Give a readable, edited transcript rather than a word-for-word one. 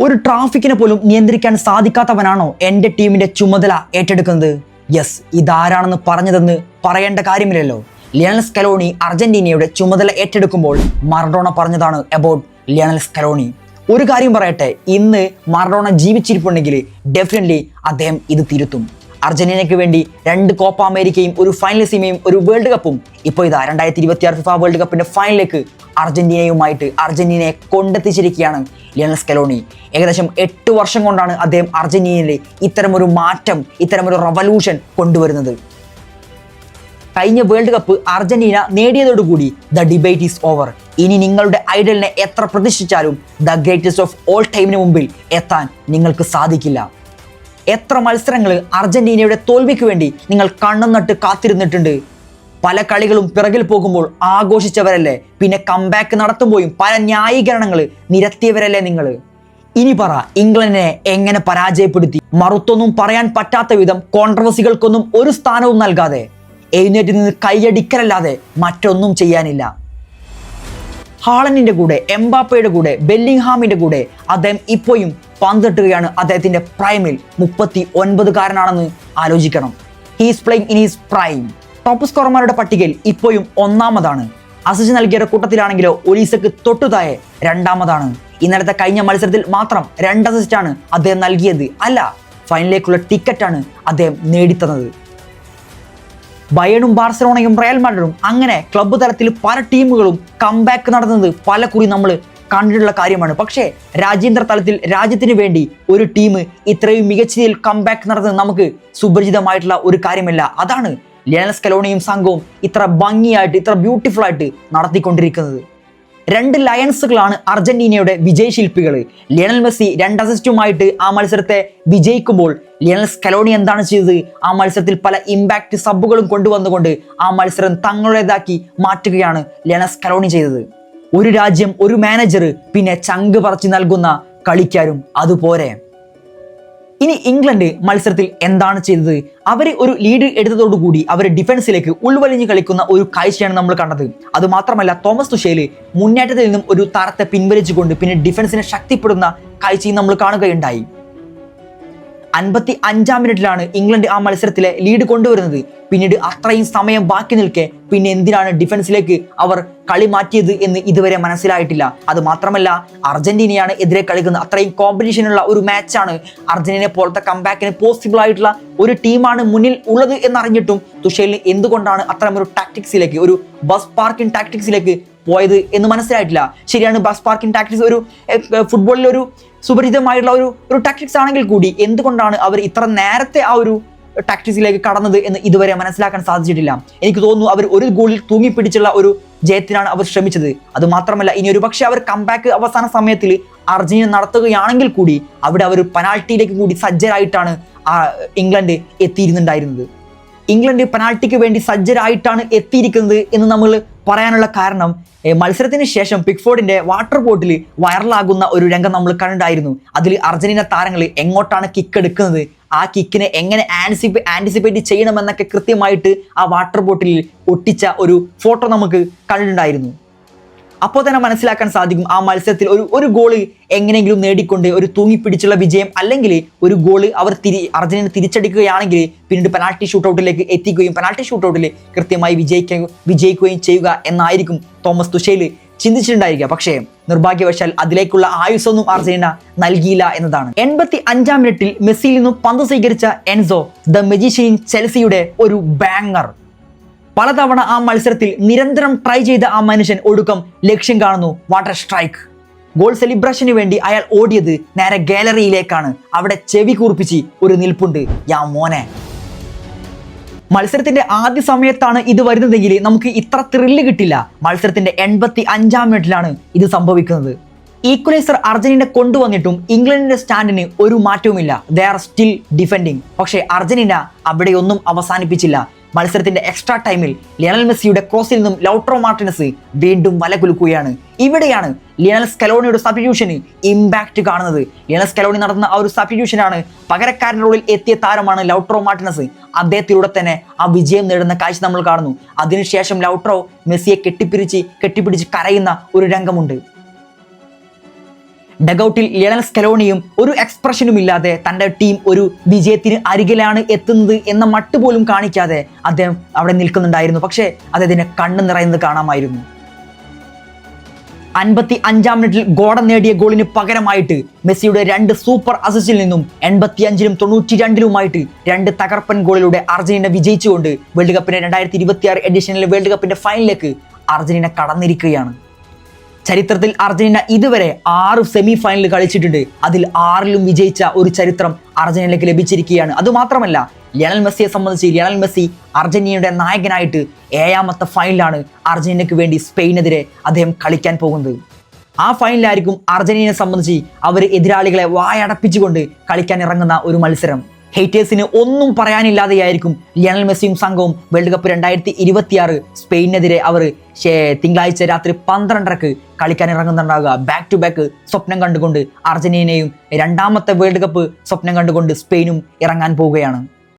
ഒരു ട്രാഫിക്കിനെ പോലും നിയന്ത്രിക്കാൻ സാധിക്കാത്തവനാണോ എൻ്റെ ടീമിന്റെ ചുമതല ഏറ്റെടുക്കുന്നത്? യെസ്, ഇതാരാണെന്ന് പറഞ്ഞതെന്ന് പറയേണ്ട കാര്യമില്ലല്ലോ. ലിയണൽ സ്കലോണി അർജന്റീനയുടെ ചുമതല ഏറ്റെടുക്കുമ്പോൾ മറഡോണ പറഞ്ഞതാണ് അബൌട്ട് ലിയണൽ സ്കലോണി. ഒരു കാര്യം പറയട്ടെ, ഇന്ന് മറഡോണ ജീവിച്ചിരിപ്പുണ്ടെങ്കിൽ ഡെഫിനറ്റ്ലി അദ്ദേഹം ഇത് തിരുത്തും. അർജന്റീനയ്ക്ക് വേണ്ടി 2 കോപ്പ അമേരിക്കയും ഒരു ഫൈനലിസിമയും ഒരു വേൾഡ് കപ്പും. ഇപ്പോൾ ഇതാ 2026 ഫിഫ വേൾഡ് കപ്പിന്റെ ഫൈനലിലേക്ക് അർജന്റീനയെ കൊണ്ടെത്തിച്ചിരിക്കുകയാണ് ലിയണൽ സ്കലോണി. ഏകദേശം 8 വർഷം കൊണ്ടാണ് അദ്ദേഹം അർജന്റീനയിൽ ഇത്തരമൊരു മാറ്റം, ഇത്തരമൊരു റവല്യൂഷൻ കൊണ്ടുവരുന്നത്. കഴിഞ്ഞ വേൾഡ് കപ്പ് അർജന്റീന നേടിയതോടുകൂടി ദ ഡിബേറ്റ് ഈസ് ഓവർ. ഇനി നിങ്ങളുടെ ഐഡലിനെ എത്ര പ്രതിഷ്ഠിച്ചാലും ദ ഗ്രേറ്റസ്റ്റ് ഓഫ് ഓൾ ടൈമിന് മുമ്പിൽ എത്താൻ നിങ്ങൾക്ക് സാധിക്കില്ല. എത്ര മത്സരങ്ങൾ അർജന്റീനയുടെ തോൽവിക്ക് വേണ്ടി നിങ്ങൾ കണ്ണും നട്ട് കാത്തിരുന്നിട്ടുണ്ട്. പല കളികളും പിറകിൽ പോകുമ്പോൾ ആഘോഷിച്ചവരല്ലേ, പിന്നെ കംബാക്ക് നടത്തുമ്പോഴും പല ന്യായീകരണങ്ങൾ നിരത്തിയവരല്ലേ നിങ്ങൾ. ഇനി പറ, ഇംഗ്ലണ്ടിനെ എങ്ങനെ പരാജയപ്പെടുത്തി? മറുത്തൊന്നും പറയാൻ പറ്റാത്ത വിധം കോൺട്രവേഴ്സികൾക്കൊന്നും ഒരു സ്ഥാനവും നൽകാതെ എഴുന്നേറ്റ് നിന്ന് കൈയടിക്കലല്ലാതെ മറ്റൊന്നും ചെയ്യാനില്ല. ഹാളൻഡിന്റെ കൂടെ, എംബാപ്പയുടെ കൂടെ, ബെല്ലിംഗ്ഹാമിന്റെ കൂടെ അദ്ദേഹം ഇപ്പോഴും പന്തിട്ടുകയാണ്. അദ്ദേഹത്തിന്റെ പ്രൈമിൽ 39കാരനാണെന്ന് ആലോചിക്കണം. He's playing in his prime. Top സ്കോറർമാരുടെ പട്ടികയിൽ ഇപ്പോഴും 1ാമതാണ്. അസിസ്റ്റ് നൽകിയ കൂട്ടത്തിലാണെങ്കിലോ ഒലീസക്ക് തൊട്ടുതാഴെ 2ാമതാണ്. ഇന്നലത്തെ കഴിഞ്ഞ മത്സരത്തിൽ മാത്രം 2 അസിസ്റ്റാണ് അദ്ദേഹം നൽകിയത്. അല്ല, ഫൈനലിലേക്കുള്ള ടിക്കറ്റാണ് അദ്ദേഹം നേടിത്തന്നത്. ബയേണും ബാർസലോണയും റയൽ മാഡ്രിഡും അങ്ങനെ ക്ലബ്ബ് തലത്തിൽ പല ടീമുകളും കംബാക്ക് നടന്നത് പല കുറി നമ്മൾ കണ്ടിട്ടുള്ള കാര്യമാണ്. പക്ഷേ രാജ്യാന്തര തലത്തിൽ രാജ്യത്തിന് വേണ്ടി ഒരു ടീം ഇത്രയും മികച്ച രീതിയിൽ കംബാക്ക് നടത്തുന്നത് നമുക്ക് സുപരിചിതമായിട്ടുള്ള ഒരു കാര്യമല്ല. അതാണ് ലിയണൽ സ്കലോണിയും സംഘവും ഇത്ര ഭംഗിയായിട്ട്, ഇത്ര ബ്യൂട്ടിഫുൾ ആയിട്ട് നടത്തിക്കൊണ്ടിരിക്കുന്നത്. 2 ലയൺസുകളാണ് അർജന്റീനയുടെ വിജയശില്പികൾ. ലിയണൽ മെസ്സി 2 അസിസ്റ്റുമായിട്ട് ആ മത്സരത്തെ വിജയിക്കുമ്പോൾ ലിയണൽ സ്കലോണി എന്താണ് ചെയ്തത്? ആ മത്സരത്തിൽ പല ഇമ്പാക്റ്റ് സബ്ബുകളും കൊണ്ടുവന്നുകൊണ്ട് ആ മത്സരം തങ്ങളുടേതാക്കി മാറ്റുകയാണ് ലിയണൽ സ്കലോണി ചെയ്തത്. ഒരു രാജ്യം, ഒരു മാനേജർ, പിന്നെ ചങ്ക് പറിച്ച് നൽകുന്ന കളിക്കാരും അതുപോലെ. ഇനി ഇംഗ്ലണ്ട് മത്സരത്തിൽ എന്താണ് ചെയ്തത്? അവർ ഒരു ലീഡ് എടുത്തതോടുകൂടി അവർ ഡിഫൻസിലേക്ക് ഉൾവലിഞ്ഞ് കളിക്കുന്ന ഒരു കാഴ്ചയാണ് നമ്മൾ കണ്ടത്. അതുമാത്രമല്ല, തോമസ് തുഷേൽ മുന്നേറ്റത്തിൽ നിന്നും ഒരു താരത്തെ പിൻവലിച്ചുകൊണ്ട് പിന്നെ ഡിഫൻസിനെ ശക്തിപ്പെടുന്ന കാഴ്ചയും നമ്മൾ കാണുകയുണ്ടായി. 55ാം മിനിറ്റിലാണ് ഇംഗ്ലണ്ട് ആ മത്സരത്തിലെ ലീഡ് കൊണ്ടുവരുന്നത്. പിന്നീട് അത്രയും സമയം ബാക്കി നിൽക്കെ പിന്നെ എന്തിനാണ് ഡിഫൻസിലേക്ക് അവർ കളി മാറ്റിയത് എന്ന് ഇതുവരെ മനസ്സിലായിട്ടില്ല. അത് മാത്രമല്ല, അർജന്റീനയാണ് എതിരെ കളിക്കുന്നത്. അത്രയും കോമ്പറ്റീഷനുള്ള ഒരു മാച്ചാണ്. അർജന്റീനയെ പോലത്തെ കംബാക്കിന് പോസിബിൾ ആയിട്ടുള്ള ഒരു ടീമാണ് മുന്നിൽ ഉള്ളത് എന്നറിഞ്ഞിട്ടും തുഷേലിന് എന്തുകൊണ്ടാണ് അത്തരമൊരു ടാക്ടിക്സിലേക്ക്, ഒരു ബസ് പാർക്കിംഗ് ടാക്ടിക്സിലേക്ക് പോയത് എന്ന് മനസ്സിലായിട്ടില്ല. ശരിയാണ്, ബസ് പാർക്കിംഗ് ടാക്ടിക്സ് ഒരു ഫുട്ബോളിലൊരു സുപരിചിതമായിട്ടുള്ള ഒരു ടാക്ടിക്സ് ആണെങ്കിൽ കൂടി എന്തുകൊണ്ടാണ് അവർ ഇത്ര നേരത്തെ ആ ഒരു ടാക്ടിക്സിലേക്ക് കടന്നത് എന്ന് ഇതുവരെ മനസ്സിലാക്കാൻ സാധിച്ചിട്ടില്ല. എനിക്ക് തോന്നുന്നു അവർ ഒരു ഗോളിൽ തൂങ്ങിപ്പിടിച്ചുള്ള ഒരു ജയത്തിനാണ് അവർ ശ്രമിച്ചത്. അതുമാത്രമല്ല, ഇനി ഒരു പക്ഷേ അവർ കംബാക്ക് അവസാന സമയത്തിൽ അർജന്റീന നടത്തുകയാണെങ്കിൽ കൂടി അവിടെ അവർ പെനാൾട്ടിയിലേക്ക് കൂടി സജ്ജരായിട്ടാണ് ഇംഗ്ലണ്ട് എത്തിയിരുന്നുണ്ടായിരുന്നത്. ഇംഗ്ലണ്ട് പെനാൾട്ടിക്ക് വേണ്ടി സജ്ജരായിട്ടാണ് എത്തിയിരിക്കുന്നത് എന്ന് നമ്മൾ പറയാനുള്ള കാരണം, മത്സരത്തിന് ശേഷം പിക്ഫോർഡിന്റെ വാട്ടർ ബോട്ടിൽ വൈറലാകുന്ന ഒരു രംഗം നമ്മൾ കണ്ടിട്ടായിരുന്നു. അതിൽ അർജന്റീന താരങ്ങൾ എങ്ങോട്ടാണ് കിക്ക് എടുക്കുന്നത്, ആ കിക്കിനെ എങ്ങനെ ആൻറ്റിസിപ്പേറ്റ് ചെയ്യണമെന്നൊക്കെ കൃത്യമായിട്ട് ആ വാട്ടർ ബോട്ടിലിൽ ഒട്ടിച്ച ഒരു ഫോട്ടോ നമുക്ക് കണ്ടിട്ടുണ്ടായിരുന്നു. അപ്പോൾ തന്നെ മനസ്സിലാക്കാൻ സാധിക്കും ആ മത്സരത്തിൽ ഒരു ഗോള് എങ്ങനെയെങ്കിലും നേടിക്കൊണ്ട് ഒരു തൂങ്ങിപ്പിടിച്ചുള്ള വിജയം, അല്ലെങ്കിൽ ഒരു ഗോള് അർജന്റീന തിരിച്ചടിക്കുകയാണെങ്കിൽ പിന്നീട് പെനാൾട്ടി ഷൂട്ടൗട്ടിലേക്ക് എത്തിക്കുകയും പെനാൾട്ടി ഷൂട്ടൗട്ടിൽ കൃത്യമായി വിജയിക്കുകയും ചെയ്യുക എന്നായിരിക്കും തോമസ് തുഷേൽ ചിന്തിച്ചിട്ടുണ്ടായിരിക്കുക. പക്ഷേ നിർഭാഗ്യവശാൽ അതിലേക്കുള്ള ആയുസ്സൊന്നും അർജന്റീന നൽകിയില്ല എന്നതാണ്. 85ാം മിനിറ്റിൽ മെസ്സിയിൽ നിന്നും പന്ത് സ്വീകരിച്ച എൻസോ ദ മജീഷ്യൻ ചെൽസിയുടെ ഒരു ബാങ്ങർ. പലതവണ ആ മത്സരത്തിൽ നിരന്തരം ട്രൈ ചെയ്ത ആ മനുഷ്യൻ ഒടുക്കം ലക്ഷ്യം കാണുന്നു. Water strike. ഗോൾ സെലിബ്രേഷന് വേണ്ടി അയാൾ ഓടിയത് നേരെ ഗാലറിയിലേക്കാണ്. അവിടെ ചെവി കൂർപ്പിച്ച് ഒരു നിൽപ്പുണ്ട്. യാ മോനെ. മത്സരത്തിന്റെ ആദ്യ സമയത്താണ് ഇത് വരുന്നതെങ്കിൽ നമുക്ക് ഇത്ര ത്രില്ല് കിട്ടില്ല. മത്സരത്തിന്റെ 85ാം മിനിറ്റിലാണ് ഇത് സംഭവിക്കുന്നത്. ഈക്വലൈസർ അർജന്റീന കൊണ്ടുവന്നിട്ടും ഇംഗ്ലണ്ടിന്റെ സ്റ്റാൻഡിന് ഒരു മാറ്റവുമില്ല. They are still defending. പക്ഷേ അർജന്റീന അവിടെയൊന്നും അവസാനിപ്പിച്ചില്ല. മത്സരത്തിന്റെ എക്സ്ട്രാ ടൈമിൽ ലിയണൽ മെസ്സിയുടെ ക്രോസിൽ നിന്നും ലൗട്രോ മാർട്ടിനസ് വീണ്ടും വല കുലുക്കുകയാണ്. ഇവിടെയാണ് ലിയണൽ സ്കലോണിയുടെ സബ്സ്റ്റിറ്റ്യൂഷന് ഇമ്പാക്റ്റ് കാണുന്നത്. ലിയണൽ സ്കലോണി നടത്തുന്ന ആ ഒരു സബ്സ്റ്റിറ്റ്യൂഷനാണ്. പകരക്കാരൻ്റെ റോളിൽ എത്തിയ താരമാണ് ലൗട്രോ മാർട്ടിനസ്. അദ്ദേഹത്തിലൂടെ തന്നെ ആ വിജയം നേടുന്ന കാഴ്ച നമ്മൾ കാണുന്നു. അതിനുശേഷം ലൗട്രോ മെസ്സിയെ കെട്ടിപ്പിടിച്ച് കരയുന്ന ഒരു രംഗമുണ്ട്. ഡഗൌട്ടിൽ ലിയണൽ സ്കലോണിയും ഒരു എക്സ്പ്രഷനും ഇല്ലാതെ തൻ്റെ ടീം ഒരു വിജയത്തിന് അരികിലാണ് എത്തുന്നത് എന്ന മട്ട് പോലും കാണിക്കാതെ അദ്ദേഹം അവിടെ നിൽക്കുന്നുണ്ടായിരുന്നു. പക്ഷേ അദ്ദേഹത്തിന് കണ്ണ് നിറയുന്നത് കാണാമായിരുന്നു. 55-ാം മിനിറ്റിൽ ഗോർഡൻ നേടിയ ഗോളിന് പകരമായിട്ട് മെസ്സിയുടെ 2 സൂപ്പർ അസിസ്റ്റിൽ നിന്നും 85-ലും 92-ലുമായിട്ട് 2 തകർപ്പൻ ഗോളിലൂടെ അർജന്റീന വിജയിച്ചുകൊണ്ട് വേൾഡ് കപ്പിന്റെ 2026 എഡിഷനിലെ വേൾഡ് കപ്പിന്റെ ഫൈനലിലേക്ക് അർജന്റീന കടന്നിരിക്കുകയാണ്. ചരിത്രത്തിൽ അർജന്റീന ഇതുവരെ 6 സെമി ഫൈനൽ കളിച്ചിട്ടുണ്ട്. അതിൽ 6ലും വിജയിച്ച ഒരു ചരിത്രം അർജന്റീനയ്ക്ക് ലഭിച്ചിരിക്കുകയാണ്. അതുമാത്രമല്ല, ലിയണൽ മെസ്സിയെ സംബന്ധിച്ച് ലിയണൽ മെസ്സി അർജന്റീനയുടെ നായകനായിട്ട് 7ാമത്തെ ഫൈനലാണ് അർജന്റീനയ്ക്ക് വേണ്ടി സ്പെയിനെതിരെ അദ്ദേഹം കളിക്കാൻ പോകുന്നത്. ആ ഫൈനലായിരിക്കും അർജന്റീനയെ സംബന്ധിച്ച് അവർ എതിരാളികളെ വായടപ്പിച്ചുകൊണ്ട് കളിക്കാൻ ഇറങ്ങുന്ന ഒരു മത്സരം. ഹേറ്റേഴ്സിന് ഒന്നും പറയാനില്ലാതെയായിരിക്കും ലിയണൽ മെസ്സിയും സംഘവും വേൾഡ് കപ്പ് 2026 സ്പെയിനെതിരെ അവർ തിങ്കളാഴ്ച രാത്രി 12:30 കളിക്കാൻ ഇറങ്ങുന്നുണ്ടാവുക. ബാക്ക് ടു ബാക്ക് സ്വപ്നം കണ്ടുകൊണ്ട് അർജന്റീനയും 2ാമത്തെ വേൾഡ് കപ്പ് സ്വപ്നം കണ്ടുകൊണ്ട് സ്പെയിനും ഇറങ്ങാൻ പോവുകയാണ്.